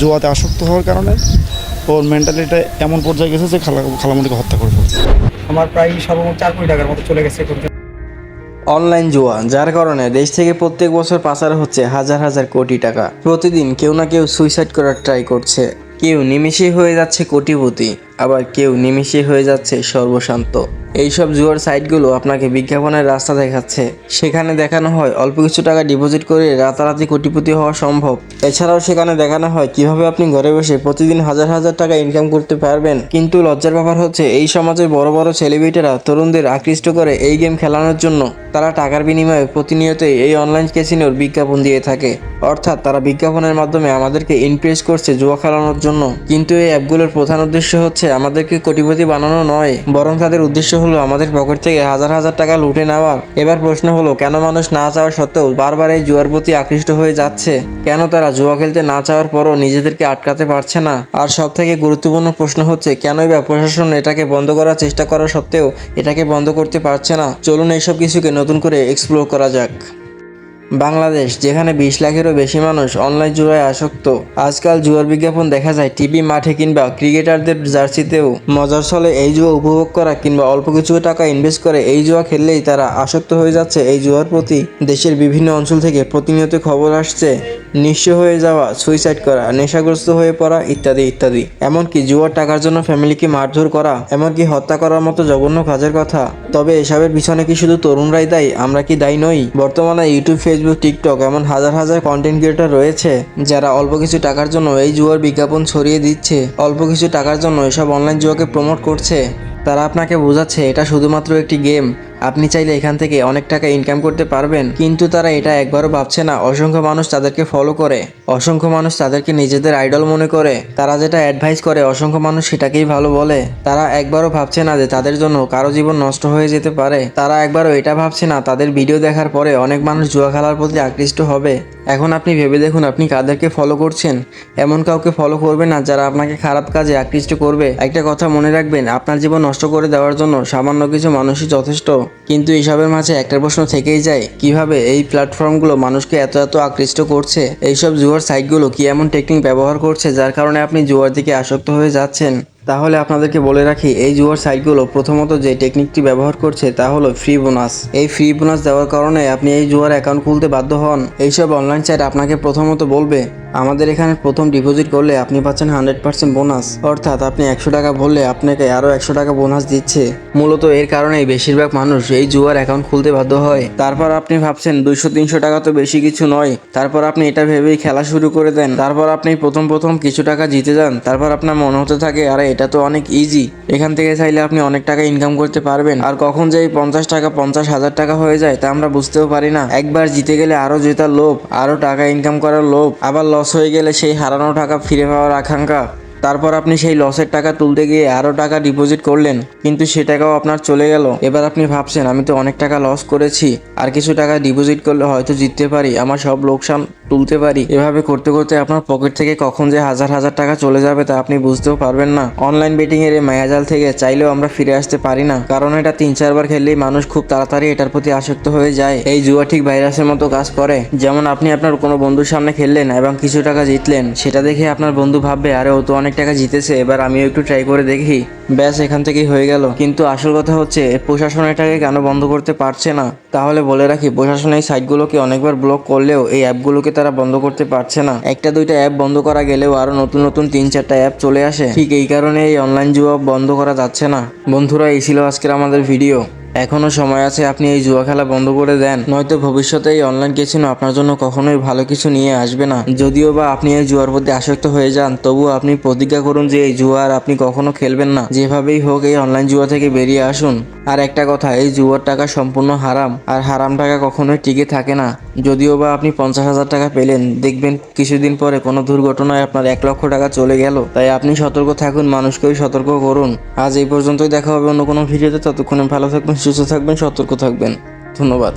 জুয়াতে আসক্ত হওয়ার কারণে ওর মেন্টালিটা এমন পর্যায়ে গেছে যে খালামুড়িকে হত্যা করে ফেলছে। আমার প্রায় সর্বমোট 4 কোটি টাকার মতো চলে গেছে। অনলাইন জুয়া, যার কারণে দেশ থেকে প্রত্যেক বছর পাচার হচ্ছে হাজার হাজার কোটি টাকা। প্রতিদিন কেউ না কেউ সুইসাইড করার ট্রাই করছে। কেউ নিমেষেই হয়ে যাচ্ছে কোটিপতি, আবার কেউ নিমেষেই হয়ে যাচ্ছে সর্বশান্ত। এইসব জুয়ার সাইটগুলো আপনাকে বিজ্ঞাপনের রাস্তা দেখাচ্ছে। সেখানে দেখানো হয় অল্প কিছু টাকা ডিপোজিট করে রাতারাতি কোটিপতি হওয়া সম্ভব। এছাড়াও সেখানে দেখানো হয় কিভাবে আপনি ঘরে বসে প্রতিদিন হাজার হাজার টাকা ইনকাম করতে পারবেন। কিন্তু লজ্জার ব্যাপার হচ্ছে এই সমাজের বড় বড় সেলিব্রিটিরা তরুণদের আকৃষ্ট করে এই গেম খেলানোর জন্য তারা টাকার বিনিময়ে প্রতিনিয়তই এই অনলাইন ক্যাসিনোর বিজ্ঞাপন দিয়ে থাকে। অর্থাৎ তারা বিজ্ঞাপনের মাধ্যমে আমাদেরকে ইমপ্রেস করছে জুয়া খেলানোর জন্য। কিন্তু এই অ্যাপগুলোর প্রধান উদ্দেশ্য হচ্ছে আমাদেরকে কোটিপতি বানানো নয়, বরং তাদের উদ্দেশ্য হলো আমাদের পকেট থেকে হাজার হাজার টাকা লুটে নেওয়া। এবার প্রশ্ন হলো, কেন মানুষ না চাওয়া সত্ত্বেও বারবার এই জুয়ার প্রতি আকৃষ্ট হয়ে যাচ্ছে? কেন তারা জুয়া খেলতে না চাওয়ার পরও নিজেদেরকে আটকাতে পারছে না? আর সব থেকে গুরুত্বপূর্ণ প্রশ্ন হচ্ছে, কেনই বা প্রশাসন এটাকে বন্ধ করার চেষ্টা করা সত্ত্বেও এটাকে বন্ধ করতে পারছে না? চলুন এইসব কিছুকে নতুন করে এক্সপ্লোর করা যাক। বাংলাদেশ, যেখানে 20 লাখেরও বেশি মানুষ অনলাইন জুয়ায় আসক্ত। আজকাল জুয়ার বিজ্ঞাপন দেখা যায় টিভি, মাঠে কিংবা ক্রিকেটারদের জার্সিতেও। মজার ছলে এই জুয়া উপভোগ করা কিংবা অল্প কিছু টাকা ইনভেস্ট করে এই জুয়া খেললেই তারা আসক্ত হয়ে যাচ্ছে এই জুয়ার প্রতি। দেশের বিভিন্ন অঞ্চল থেকে প্রতিনিয়ত খবর আসছে নিঃস্ব হয়ে যাওয়া, সুইসাইড করা, নেশাগ্রস্ত হয়ে পড়া ইত্যাদি ইত্যাদি। এমনকি জুয়ার টাকার জন্য ফ্যামিলিকে মারধর করা, এমনকি হত্যা করার মতো জঘন্য কাজের কথা। তবে এসবের পিছনে কি শুধু তরুণরাই দায়ী? আমরা কি দায়ী নই? বর্তমানে ইউটিউব, ফেসবুক, টিকটক এমন হাজার হাজার কন্টেন্ট ক্রিয়েটর রয়েছে যারা অল্প কিছু টাকার জন্য এই জুয়ার বিজ্ঞাপন ছড়িয়ে দিচ্ছে, অল্প কিছু টাকার জন্য এসব অনলাইন জুয়াকে প্রমোট করছে। তারা আপনাকে বোঝাচ্ছে এটা শুধুমাত্র একটি গেম, আপনি চাইলে এখান থেকে অনেক টাকা ইনকাম করতে পারবেন। কিন্তু তারা এটা একবারও ভাবছে না অসংখ্য মানুষ তাদেরকে ফলো করে, অসংখ্য মানুষ তাদেরকে নিজেদের আইডল মনে করে। তারা যেটা অ্যাডভাইস করে অসংখ্য মানুষ সেটাকেই ভালো বলে। তারা একবারও ভাবছে না যে তাদের জন্য কারো জীবন নষ্ট হয়ে যেতে পারে। তারা একবারও এটা ভাবছে না তাদের ভিডিও দেখার পরে অনেক মানুষ জুয়া খেলার প্রতি আকৃষ্ট হবে। এখন আপনি ভেবে দেখুন আপনি কাদেরকে ফলো করছেন। এমন কাউকে ফলো করবেন না যারা আপনাকে খারাপ কাজে আকৃষ্ট করবে। একটা কথা মনে রাখবেন, আপনার জীবন নষ্ট করে দেওয়ার জন্য সামান্য কিছু মানুষই যথেষ্ট। কিন্তু এইসবের মাঝে একটা প্রশ্ন থেকেই যায়, কিভাবে এই প্ল্যাটফর্মগুলো মানুষকে এত এত আকৃষ্ট করছে? এইসব জুয়ার সাইটগুলো কি এমন টেকনিক ব্যবহার করছে যার কারণে আপনি জুয়ার দিকে আসক্ত হয়ে যাচ্ছেন? তাহলে আপনাদেরকে বলে রাখি, এই জুয়ার সাইটগুলো প্রথমত যে টেকনিকটি ব্যবহার করছে তা হলো ফ্রি বোনাস। এই ফ্রি বোনাস দেওয়ার কারণে আপনি এই জুয়ার অ্যাকাউন্ট খুলতে বাধ্য হন। এইসব অনলাইন সাইট আপনাকে প্রথমত বলবে, আমাদের এখানে প্রথম ডিপোজিট করলে আপনি পাচ্ছেন 100% বোনাস। অর্থাৎ আপনি 100 টাকা ভরলে আপনাকে আরও 100 টাকা বোনাস দিচ্ছে। মূলত এর কারণেই বেশিরভাগ মানুষ এই জুয়ার অ্যাকাউন্ট খুলতে বাধ্য হয়। তারপর আপনি ভাবছেন 200-300 টাকা তো বেশি কিছু নয়। তারপর আপনি এটা ভেবেই খেলা শুরু করে দেন। তারপর আপনি প্রথম কিছু টাকা জিতে যান। তারপর আপনার মনে হতে থাকে, আরে এটা তো অনেক ইজি, এখান থেকে চাইলে আপনি অনেক টাকা ইনকাম করতে পারবেন। আর কখন যে 50 টাকা 50,000 টাকা হয়ে যায় তা আমরা বুঝতেও পারি না। একবার জিতে গেলে আরও জেতার লোভ, আরও টাকা ইনকাম করার লোভ, আবার লস হয়ে গেলে সেই হারানো টাকা ফিরে পাওয়ার আকাঙ্ক্ষা। তারপর আপনি সেই লসের টাকা তুলতে গিয়ে আরও টাকা ডিপোজিট করলেন, কিন্তু সে টাকাও আপনার চলে গেল। এবার আপনি ভাবছেন, আমি তো অনেক টাকা লস করেছি, আর কিছু টাকা ডিপোজিট করলে হয়তো জিততে পারি, আমার সব লোকসান তুলতে পারি। এভাবে করতে করতে আপনার পকেট থেকে কখন যে হাজার হাজার টাকা চলে যাবে তা আপনি বুঝতেও পারবেন না। অনলাইন বেটিং এর এই মায়াজাল থেকে চাইলেও আমরা ফিরে আসতে পারি না, কারণ এটা 3-4 বার খেললেই মানুষ খুব তাড়াতাড়ি এটার প্রতি আসক্ত হয়ে যায়। এই জুয়া ঠিক ভাইরাসের মতো কাজ করে। যেমন আপনি আপনার কোনো বন্ধুর সামনে খেললেন এবং কিছু টাকা জিতলেন, সেটা দেখে আপনার বন্ধু ভাববে, আরে ও তো অনেক টাকা জিতেছে, এবার আমিও একটু ট্রাই করে দেখি, ব্যাস এখান থেকেই হয়ে গেল। কিন্তু আসল কথা হচ্ছে প্রশাসন এটাকে কেন বন্ধ করতে পারছে না? তাহলে বলে রাখি, প্রশাসন এই সাইটগুলোকে অনেকবার ব্লক করলেও এই অ্যাপগুলোকে তারা বন্ধ করতে পারছে না। একটা দুইটা অ্যাপ বন্ধ করা গেলেও আরো নতুন নতুন 3-4টা অ্যাপ চলে আসে। ঠিক এই কারণে এই অনলাইন জুয়া বন্ধ করা যাচ্ছে না। বন্ধুরা, এই ছিল আজকের আমাদের ভিডিও। এখনো সময় আছে, আপনি এই জুয়া খেলা বন্ধ করে দেন, নয়তো ভবিষ্যতে এই অনলাইন ক্যাসিনো আপনার জন্য কখনোই ভালো কিছু নিয়ে আসবে না। যদিও বা আপনি এই জুয়ার প্রতি আসক্ত হয়ে যান, তবুও আপনি প্রতিজ্ঞা করুন যে এই জুয়া আর আপনি কখনো খেলবেন না। যেভাবেই হোক এই অনলাইন জুয়া থেকে বেরিয়ে আসুন। আর একটা কথা, এই জুয়ার টাকা সম্পূর্ণ হারাম, আর হারাম টাকা কখনোই টিকে থাকে না। যদিও বা আপনি 50,000 টাকা পেলেন, দেখবেন কিছুদিন পরে কোনো দুর্ঘটনায় আপনার 1 লক্ষ টাকা চলে গেল। তাই আপনি সতর্ক থাকুন, মানুষকেও সতর্ক করুন। আজ এই পর্যন্তই, দেখা হবে অন্য কোনো ভিডিওতে। ততক্ষণে ভালো থাকবেন, সুস্থ থাকবেন, সতর্ক থাকবেন। ধন্যবাদ।